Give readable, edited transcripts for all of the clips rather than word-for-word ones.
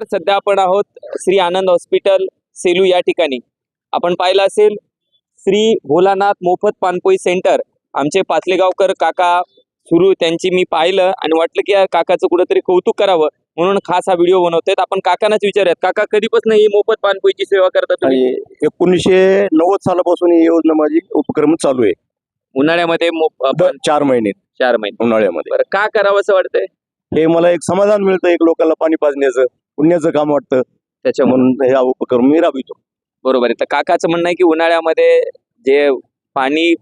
सध्या आपण आहोत श्री आनंद हॉस्पिटल सेलू या ठिकाणी. आपण पाहिलं असेल श्री भोलानाथ मोफत पानपोई सेंटर. आमचे पाचलेगावकर काका सुरू त्यांची मी पाहिलं आणि वाटलं की या काकाचं कुठंतरी कौतुक करावं म्हणून खास हा व्हिडिओ बनवतोय. आपण काकांनाच विचारूयात, काका कधीपासून ही मोफत पानपोईची सेवा करता तुम्ही? 1990 सालापासून ही योजना माझी उपक्रम चालू आहे. उन्हाळ्यामध्ये 4 महिने 4 महिने उन्हाळ्यामध्ये. बरं, का करावं असं वाटतंय? हे मला एक समाधान मिळतं, एक लोकांना पाणी पाजण्याचं पुण्याचं काम वाटतं, त्याच्यामुळे म्हणून हा उपक्रम मी राबवितो. बरोबर आहे. तर काकाचं म्हणणं आहे की उन्हाळ्यामध्ये जे पाणी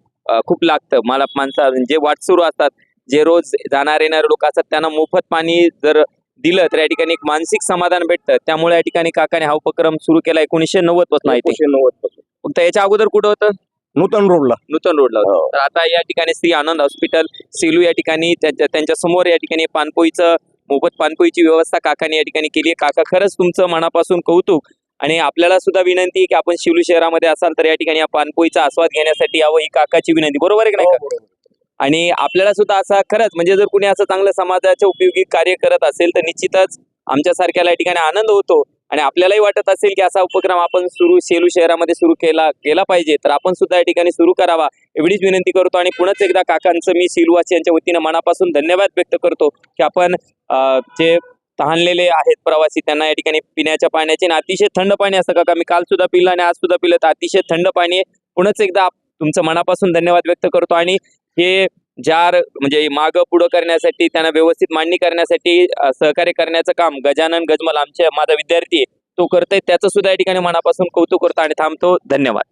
खूप लागतं, मला माणसं जे वाटसरू असतात, जे रोज जाणारे येणारे लोक असतात, त्यांना मोफत पाणी जर दिलं तर या ठिकाणी एक मानसिक समाधान भेटतं. त्यामुळे या ठिकाणी काकाने हा उपक्रम सुरू केला 1990 पासून. आहे 1990 पासून. फक्त याच्या अगोदर कुठं होतं? नूतन रोडला. नूतन रोडला होतं. हो. तर आता या ठिकाणी श्री आनंद हॉस्पिटल सेलू या ठिकाणी त्यांच्या समोर या ठिकाणी पानपोईचं मोफत पानपोईची व्यवस्था काकाने या ठिकाणी केली आहे. काका, खरंच तुमचं मनापासून कौतुक. आणि आपल्याला सुद्धा विनंती आहे की आपण सेलू शहरामध्ये असाल तर या ठिकाणी या पानपोईचा आस्वाद घेण्यासाठी यावं, ही काकाची विनंती. बरोबर आहे की नाही का? आणि आपल्याला सुद्धा असा खरंच म्हणजे जर कुणी असं चांगलं समाजाच्या उपयोगी कार्य करत असेल तर निश्चितच आमच्यासारख्याला या ठिकाणी आनंद होतो. आणि आपल्यालाही वाटत असेल की असा उपक्रम आपण सेलू शहरामध्ये सुरू केला पाहिजे, तर आपण सुद्धा या ठिकाणी सुरू करावा एवढीच विनंती करतो. आणि पुन्हा एकदा काकांचं मी सेलूवासियांच्या वतीनं मनापासून धन्यवाद व्यक्त करतो की आपण जे तहानलेले आहेत प्रवासी त्यांना या ठिकाणी पिण्याच्या पाण्याचे अतिशय थंड पाणी असतं. काका, मी काल सुद्धा पिलं आणि आज सुद्धा पिलं, तर अतिशय थंड पाणी आहे. पुन्हा एकदा तुमचं मनापासून धन्यवाद व्यक्त करतो. आणि हे जार म्हणजे मागं पुढं करण्यासाठी, त्यांना व्यवस्थित मांडणी करण्यासाठी सहकार्य करण्याचं काम गजानन गजमल माझा विद्यार्थी आहे, तो करतोय. त्याचं सुद्धा या ठिकाणी मनापासून कौतुक करतो आणि थांबतो. धन्यवाद.